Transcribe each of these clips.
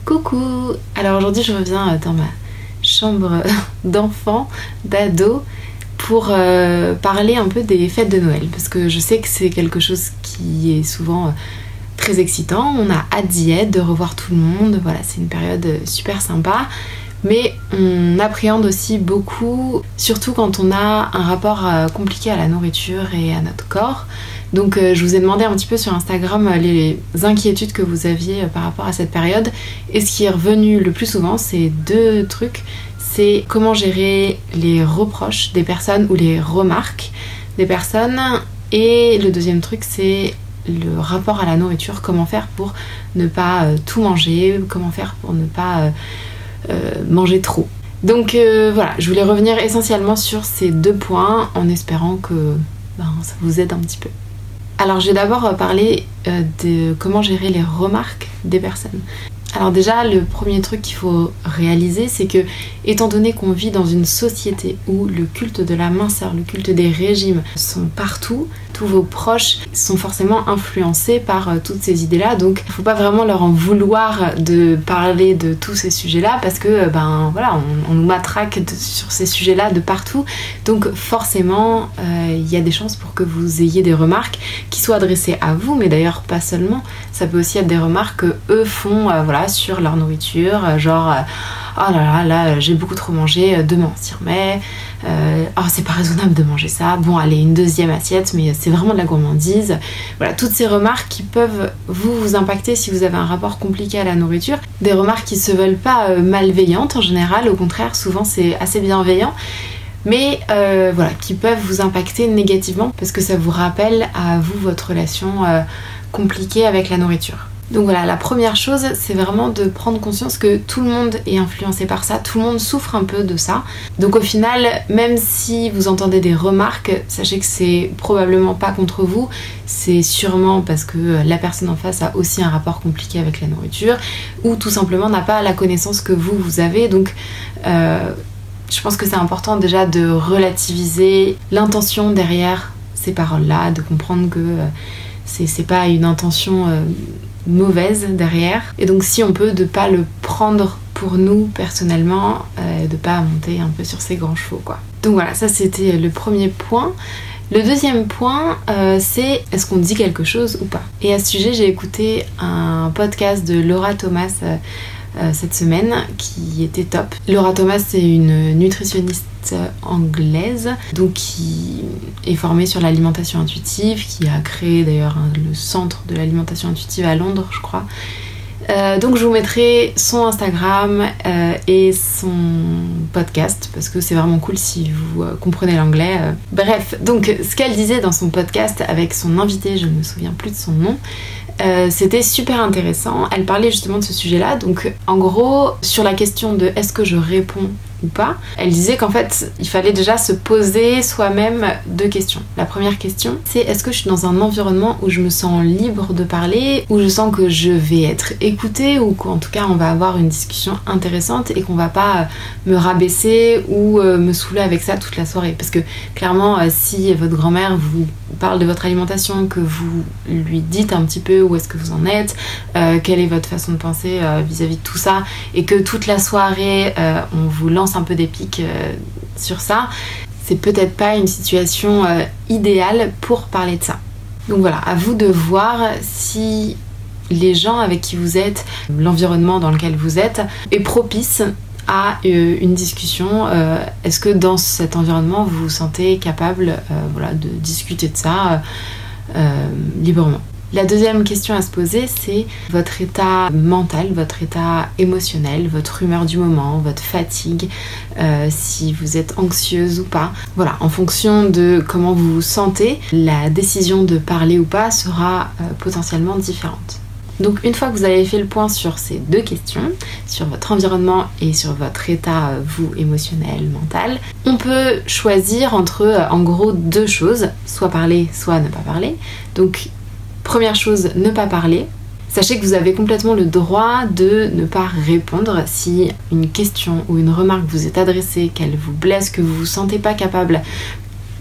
Coucou! Alors aujourd'hui je reviens dans ma chambre d'enfant, d'ado, pour parler un peu des fêtes de Noël, parce que je sais que c'est quelque chose qui est souvent très excitant, on a hâte d'y être, de revoir tout le monde, voilà, c'est une période super sympa, mais on appréhende aussi beaucoup, surtout quand on a un rapport compliqué à la nourriture et à notre corps. Donc je vous ai demandé un petit peu sur Instagram les inquiétudes que vous aviez par rapport à cette période, et ce qui est revenu le plus souvent, c'est deux trucs. C'est comment gérer les reproches des personnes ou les remarques des personnes, et le deuxième truc c'est le rapport à la nourriture, comment faire pour ne pas tout manger, comment faire pour ne pas manger trop. Donc voilà, je voulais revenir essentiellement sur ces deux points en espérant que ça vous aide un petit peu. Alors je vais d'abord parler de comment gérer les remarques des personnes. Alors déjà, le premier truc qu'il faut réaliser, c'est que étant donné qu'on vit dans une société où le culte de la minceur, le culte des régimes sont partout, tous vos proches sont forcément influencés par toutes ces idées-là, donc il ne faut pas vraiment leur en vouloir de parler de tous ces sujets-là, parce que voilà, on nous matraque sur ces sujets-là de partout, donc forcément il y a des chances pour que vous ayez des remarques qui soient adressées à vous, mais d'ailleurs pas seulement, ça peut aussi être des remarques que eux font sur leur nourriture, genre oh là j'ai beaucoup trop mangé, demain on s'y remet, oh c'est pas raisonnable de manger ça, bon allez une deuxième assiette mais c'est vraiment de la gourmandise. Voilà, toutes ces remarques qui peuvent vous impacter si vous avez un rapport compliqué à la nourriture, des remarques qui se veulent pas malveillantes en général, au contraire souvent c'est assez bienveillant, mais voilà, qui peuvent vous impacter négativement parce que ça vous rappelle à vous votre relation compliquée avec la nourriture. Donc voilà, la première chose, c'est vraiment de prendre conscience que tout le monde est influencé par ça, tout le monde souffre un peu de ça. Donc au final, même si vous entendez des remarques, sachez que c'est probablement pas contre vous, c'est sûrement parce que la personne en face a aussi un rapport compliqué avec la nourriture, ou tout simplement n'a pas la connaissance que vous avez. Donc je pense que c'est important déjà de relativiser l'intention derrière ces paroles-là, de comprendre que c'est pas une intention mauvaise derrière, et donc si on peut de pas le prendre pour nous personnellement, de pas monter un peu sur ses grands chevaux quoi. Donc voilà, ça c'était le premier point. Le deuxième point, c'est est-ce qu'on dit quelque chose ou pas. Et à ce sujet, j'ai écouté un podcast de Laura Thomas cette semaine qui était top. Laura Thomas, c'est une nutritionniste anglaise, donc qui est formée sur l'alimentation intuitive, qui a créé d'ailleurs le centre de l'alimentation intuitive à Londres, je crois. Donc je vous mettrai son Instagram et son podcast parce que c'est vraiment cool si vous comprenez l'anglais. Bref, donc ce qu'elle disait dans son podcast avec son invité, je ne me souviens plus de son nom, c'était super intéressant. Elle parlait justement de ce sujet-là, donc en gros sur la question de est-ce que je réponds ou pas, elle disait qu'en fait il fallait déjà se poser soi-même deux questions. La première question, c'est est-ce que je suis dans un environnement où je me sens libre de parler, où je sens que je vais être écoutée, ou qu'en tout cas on va avoir une discussion intéressante et qu'on va pas me rabaisser ou me saouler avec ça toute la soirée. Parce que clairement si votre grand-mère vous parle de votre alimentation, que vous lui dites un petit peu où est-ce que vous en êtes, quelle est votre façon de penser vis-à-vis de tout ça, et que toute la soirée on vous lance un peu des pics sur ça, c'est peut-être pas une situation idéale pour parler de ça. Donc voilà, à vous de voir si les gens avec qui vous êtes, l'environnement dans lequel vous êtes, est propice à une discussion. Est-ce que dans cet environnement vous vous sentez capable de discuter de ça librement. La deuxième question à se poser, c'est votre état mental, votre état émotionnel, votre humeur du moment, votre fatigue, si vous êtes anxieuse ou pas. Voilà, en fonction de comment vous vous sentez, la décision de parler ou pas sera potentiellement différente. Donc une fois que vous avez fait le point sur ces deux questions, sur votre environnement et sur votre état, vous, émotionnel, mental, on peut choisir entre, en gros, deux choses, soit parler, soit ne pas parler. Donc première chose, ne pas parler. Sachez que vous avez complètement le droit de ne pas répondre si une question ou une remarque vous est adressée, qu'elle vous blesse, que vous vous sentez pas capable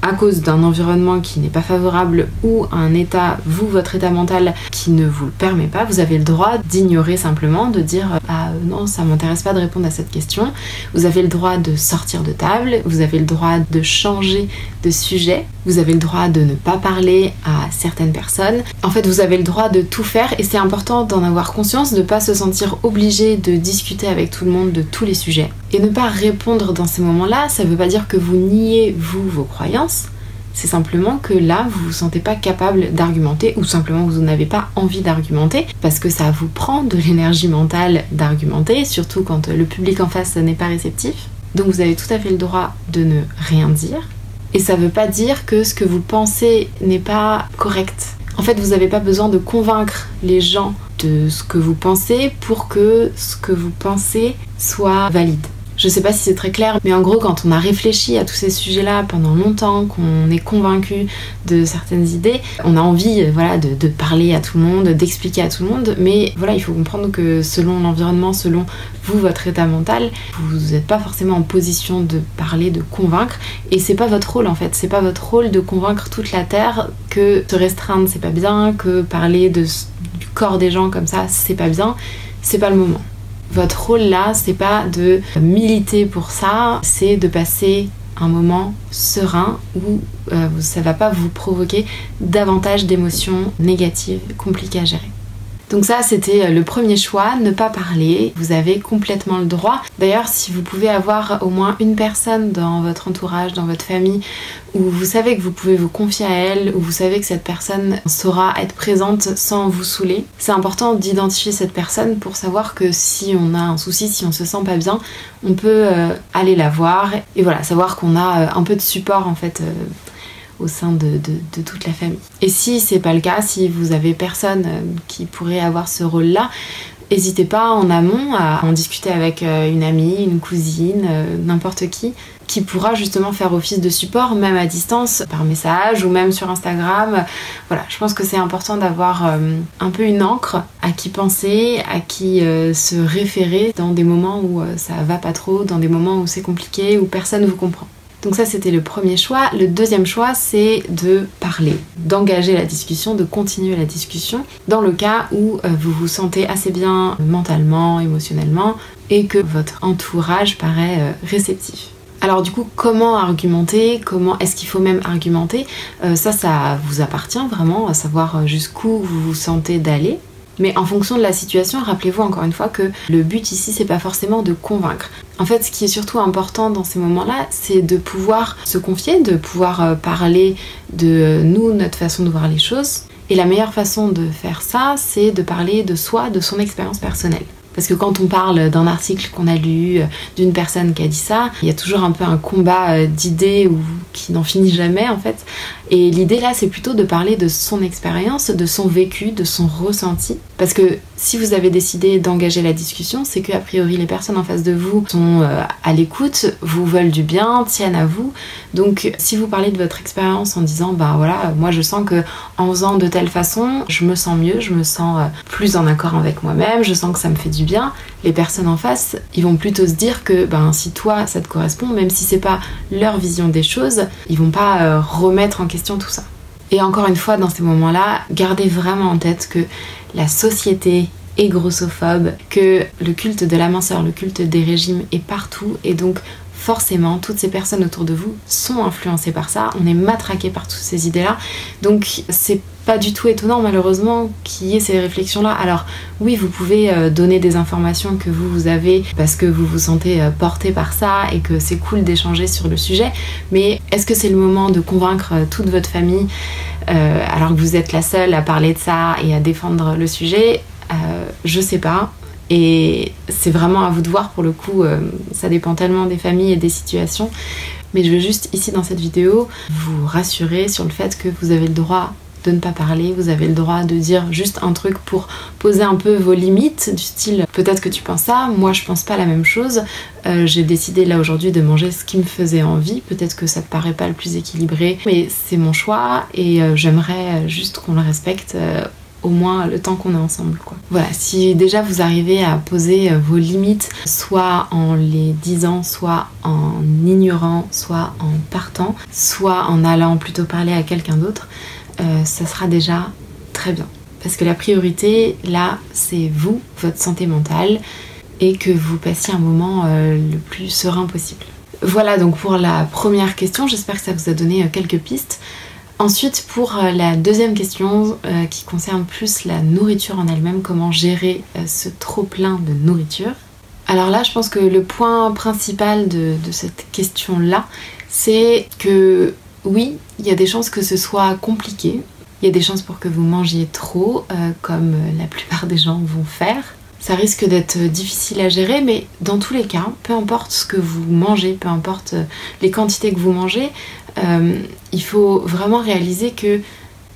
à cause d'un environnement qui n'est pas favorable ou un état, votre état mental qui ne vous le permet pas, vous avez le droit d'ignorer simplement, de dire ah non, ça m'intéresse pas de répondre à cette question. Vous avez le droit de sortir de table, vous avez le droit de changer de sujet, vous avez le droit de ne pas parler à certaines personnes. En fait, vous avez le droit de tout faire et c'est important d'en avoir conscience, de ne pas se sentir obligé de discuter avec tout le monde de tous les sujets. Et ne pas répondre dans ces moments-là, ça veut pas dire que vous niez, vos croyances. C'est simplement que là, vous vous sentez pas capable d'argumenter ou simplement vous n'avez pas envie d'argumenter parce que ça vous prend de l'énergie mentale d'argumenter, surtout quand le public en face n'est pas réceptif. Donc vous avez tout à fait le droit de ne rien dire. Et ça veut pas dire que ce que vous pensez n'est pas correct. En fait, vous n'avez pas besoin de convaincre les gens de ce que vous pensez pour que ce que vous pensez soit valide. Je sais pas si c'est très clair, mais en gros, quand on a réfléchi à tous ces sujets-là pendant longtemps, qu'on est convaincu de certaines idées, on a envie de parler à tout le monde, d'expliquer à tout le monde, mais voilà, il faut comprendre que selon l'environnement, selon vous, votre état mental, vous n'êtes pas forcément en position de parler, de convaincre, et c'est pas votre rôle en fait, c'est pas votre rôle de convaincre toute la Terre que se restreindre c'est pas bien, que parler du corps des gens comme ça c'est pas bien, c'est pas le moment. Votre rôle là, c'est pas de militer pour ça, c'est de passer un moment serein où ça va pas vous provoquer davantage d'émotions négatives, compliquées à gérer. Donc ça, c'était le premier choix, ne pas parler. Vous avez complètement le droit. D'ailleurs, si vous pouvez avoir au moins une personne dans votre entourage, dans votre famille, où vous savez que vous pouvez vous confier à elle, où vous savez que cette personne saura être présente sans vous saouler, c'est important d'identifier cette personne pour savoir que si on a un souci, si on se sent pas bien, on peut aller la voir et voilà, savoir qu'on a un peu de support en fait au sein de toute la famille. Et si c'est pas le cas, si vous avez personne qui pourrait avoir ce rôle-là, n'hésitez pas en amont à en discuter avec une amie, une cousine, n'importe qui pourra justement faire office de support, même à distance, par message ou même sur Instagram. Voilà, je pense que c'est important d'avoir un peu une encre à qui penser, à qui se référer dans des moments où ça va pas trop, dans des moments où c'est compliqué, où personne vous comprend. Donc ça, c'était le premier choix. Le deuxième choix, c'est de parler, d'engager la discussion, de continuer la discussion dans le cas où vous vous sentez assez bien mentalement, émotionnellement et que votre entourage paraît réceptif. Alors du coup, comment argumenter? Comment est-ce qu'il faut même argumenter? Ça vous appartient vraiment, à savoir jusqu'où vous vous sentez d'aller. Mais en fonction de la situation, rappelez-vous encore une fois que le but ici, c'est pas forcément de convaincre. En fait, ce qui est surtout important dans ces moments-là, c'est de pouvoir se confier, de pouvoir parler de nous, notre façon de voir les choses. Et la meilleure façon de faire ça, c'est de parler de soi, de son expérience personnelle. Parce que quand on parle d'un article qu'on a lu, d'une personne qui a dit ça, il y a toujours un peu un combat d'idées qui n'en finit jamais en fait. Et l'idée là, c'est plutôt de parler de son expérience, de son vécu, de son ressenti. Parce que si vous avez décidé d'engager la discussion, c'est qu'a priori les personnes en face de vous sont à l'écoute, vous veulent du bien, tiennent à vous. Donc si vous parlez de votre expérience en disant bah voilà, moi je sens que en faisant de telle façon, je me sens mieux, je me sens plus en accord avec moi-même, je sens que ça me fait du bien, les personnes en face, ils vont plutôt se dire que ben si toi ça te correspond, même si c'est pas leur vision des choses, ils vont pas remettre en question tout ça. Et encore une fois, dans ces moments-là, gardez vraiment en tête que la société est grossophobe, que le culte de la minceur, le culte des régimes est partout et donc forcément, toutes ces personnes autour de vous sont influencées par ça, on est matraqué par toutes ces idées-là, donc c'est pas du tout étonnant malheureusement qu'il y ait ces réflexions-là. Alors oui, vous pouvez donner des informations que vous avez parce que vous vous sentez porté par ça et que c'est cool d'échanger sur le sujet, mais est-ce que c'est le moment de convaincre toute votre famille alors que vous êtes la seule à parler de ça et à défendre le sujet? Je sais pas. Et c'est vraiment à vous de voir pour le coup, ça dépend tellement des familles et des situations. Mais je veux juste ici dans cette vidéo vous rassurer sur le fait que vous avez le droit de ne pas parler, vous avez le droit de dire juste un truc pour poser un peu vos limites, du style peut-être que tu penses ça, moi je pense pas la même chose, j'ai décidé là aujourd'hui de manger ce qui me faisait envie, peut-être que ça te paraît pas le plus équilibré, mais c'est mon choix et j'aimerais juste qu'on le respecte au moins le temps qu'on est ensemble, quoi. Voilà, si déjà vous arrivez à poser vos limites, soit en les disant, soit en ignorant, soit en partant, soit en allant plutôt parler à quelqu'un d'autre, ça sera déjà très bien. Parce que la priorité, là, c'est vous, votre santé mentale, et que vous passiez un moment le plus serein possible. Voilà donc pour la première question, j'espère que ça vous a donné quelques pistes. Ensuite, pour la deuxième question qui concerne plus la nourriture en elle-même, comment gérer ce trop-plein de nourriture. Alors là, je pense que le point principal de cette question-là, c'est que oui, il y a des chances que ce soit compliqué. Il y a des chances pour que vous mangiez trop, comme la plupart des gens vont faire. Ça risque d'être difficile à gérer, mais dans tous les cas, peu importe ce que vous mangez, peu importe les quantités que vous mangez, il faut vraiment réaliser que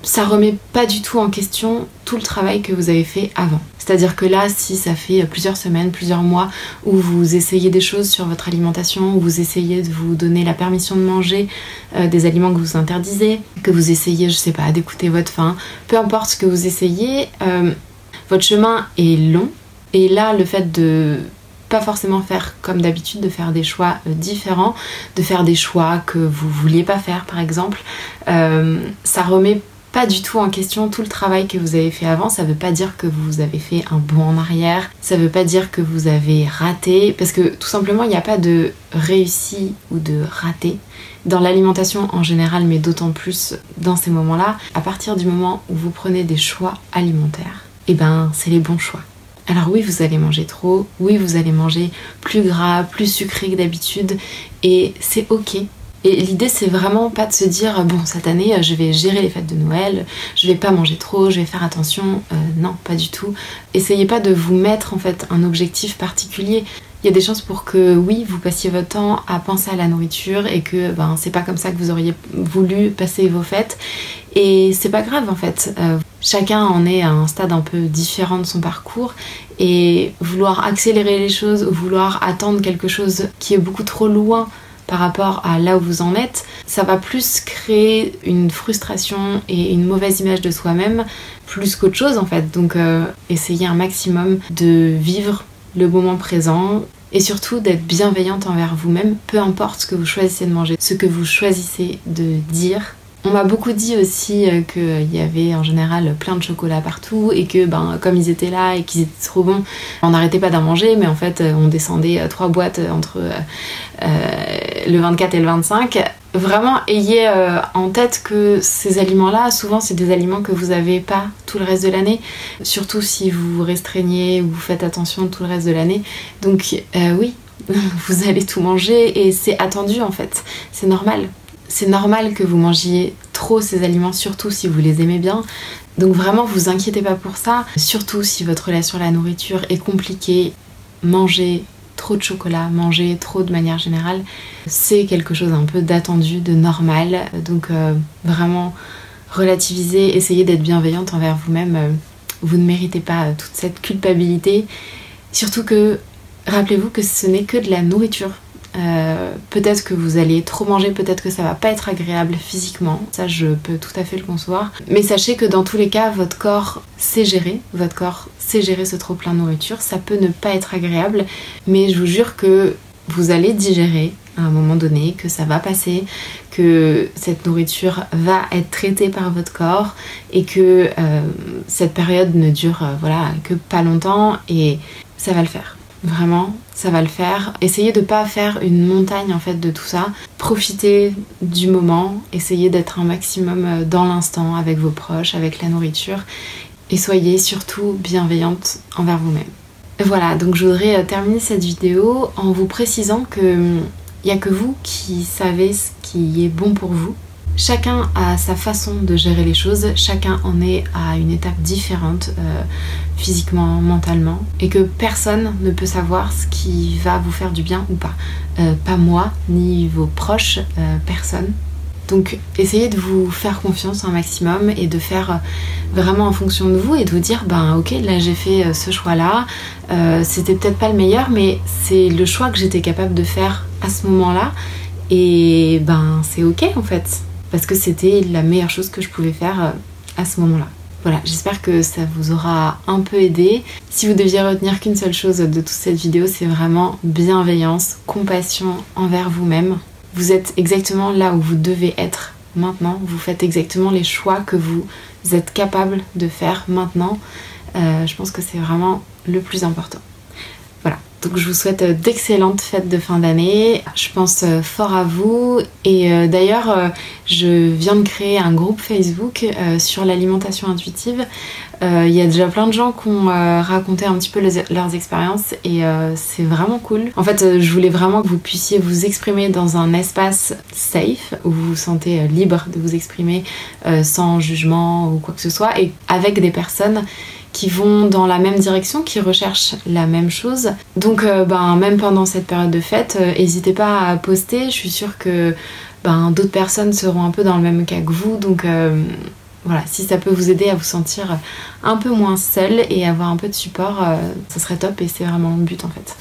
ça remet pas du tout en question tout le travail que vous avez fait avant. C'est-à-dire que là, si ça fait plusieurs semaines, plusieurs mois où vous essayez des choses sur votre alimentation, où vous essayez de vous donner la permission de manger des aliments que vous interdisez, que vous essayez, je sais pas, d'écouter votre faim, peu importe ce que vous essayez, votre chemin est long. Et là, le fait de pas forcément faire comme d'habitude, de faire des choix différents, de faire des choix que vous vouliez pas faire par exemple, ça remet pas du tout en question tout le travail que vous avez fait avant. Ça veut pas dire que vous avez fait un bond en arrière, ça veut pas dire que vous avez raté, parce que tout simplement il n'y a pas de réussi ou de raté dans l'alimentation en général, mais d'autant plus dans ces moments-là. À partir du moment où vous prenez des choix alimentaires, et ben c'est les bons choix. Alors oui, vous allez manger trop, oui, vous allez manger plus gras, plus sucré que d'habitude, et c'est ok. Et l'idée, c'est vraiment pas de se dire, bon, cette année, je vais gérer les fêtes de Noël, je vais pas manger trop, je vais faire attention. Non, pas du tout. Essayez pas de vous mettre, en fait, un objectif particulier. Il y a des chances pour que, oui, vous passiez votre temps à penser à la nourriture et que, c'est pas comme ça que vous auriez voulu passer vos fêtes. Et c'est pas grave, en fait. Chacun en est à un stade un peu différent de son parcours, et vouloir accélérer les choses, ou vouloir attendre quelque chose qui est beaucoup trop loin par rapport à là où vous en êtes, ça va plus créer une frustration et une mauvaise image de soi-même plus qu'autre chose, en fait. Donc essayez un maximum de vivre le moment présent et surtout d'être bienveillante envers vous-même, peu importe ce que vous choisissez de manger, ce que vous choisissez de dire. On m'a beaucoup dit aussi qu'il y avait en général plein de chocolat partout et que comme ils étaient là et qu'ils étaient trop bons, on n'arrêtait pas d'en manger, mais en fait on descendait 3 boîtes entre le 24 et le 25. Vraiment ayez en tête que ces aliments-là, souvent c'est des aliments que vous n'avez pas tout le reste de l'année, surtout si vous vous restreignez ou vous faites attention tout le reste de l'année. Donc oui, vous allez tout manger et c'est attendu en fait, c'est normal. C'est normal que vous mangiez trop ces aliments, surtout si vous les aimez bien. Donc vraiment, vous inquiétez pas pour ça. Surtout si votre relation à la nourriture est compliquée, manger trop de chocolat, manger trop de manière générale, c'est quelque chose un peu d'attendu, de normal. Donc vraiment, relativisez, essayez d'être bienveillante envers vous-même. Vous ne méritez pas toute cette culpabilité. Surtout que, rappelez-vous que ce n'est que de la nourriture. Peut-être que vous allez trop manger, peut-être que ça va pas être agréable physiquement, ça je peux tout à fait le concevoir, mais sachez que dans tous les cas votre corps sait gérer ce trop plein de nourriture. Ça peut ne pas être agréable, mais je vous jure que vous allez digérer à un moment donné, que ça va passer, que cette nourriture va être traitée par votre corps et que cette période ne dure que pas longtemps et ça va le faire. Vraiment, ça va le faire. Essayez de pas faire une montagne en fait de tout ça. Profitez du moment, essayez d'être un maximum dans l'instant avec vos proches, avec la nourriture et soyez surtout bienveillante envers vous-même. Voilà, donc je voudrais terminer cette vidéo en vous précisant que il n'y a que vous qui savez ce qui est bon pour vous. Chacun a sa façon de gérer les choses, chacun en est à une étape différente physiquement, mentalement, et que personne ne peut savoir ce qui va vous faire du bien ou pas. Pas moi, ni vos proches, personne. Donc essayez de vous faire confiance un maximum et de faire vraiment en fonction de vous et de vous dire ok, là j'ai fait ce choix là, c'était peut-être pas le meilleur mais c'est le choix que j'étais capable de faire à ce moment là et c'est ok en fait parce que c'était la meilleure chose que je pouvais faire à ce moment là. Voilà, j'espère que ça vous aura un peu aidé. Si vous deviez retenir qu'une seule chose de toute cette vidéo, c'est vraiment bienveillance, compassion envers vous-même. Vous êtes exactement là où vous devez être maintenant. Vous faites exactement les choix que vous êtes capable de faire maintenant. Je pense que c'est vraiment le plus important. Voilà, donc je vous souhaite d'excellentes fêtes de fin d'année. Je pense fort à vous. Et d'ailleurs, je viens de créer un groupe Facebook sur l'alimentation intuitive. Il y a déjà plein de gens qui ont raconté un petit peu leurs expériences et c'est vraiment cool. En fait, je voulais vraiment que vous puissiez vous exprimer dans un espace safe où vous vous sentez libre de vous exprimer sans jugement ou quoi que ce soit, et avec des personnes qui vont dans la même direction, qui recherchent la même chose. Donc même pendant cette période de fête, n'hésitez pas à poster. Je suis sûre que d'autres personnes seront un peu dans le même cas que vous. Donc voilà, si ça peut vous aider à vous sentir un peu moins seul et avoir un peu de support, ça serait top, et c'est vraiment le but en fait.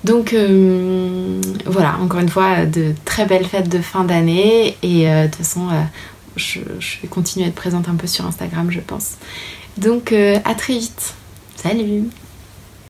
Donc voilà, encore une fois, de très belles fêtes de fin d'année, et de toute façon je vais continuer à être présente un peu sur Instagram, je pense. Donc à très vite. Salut!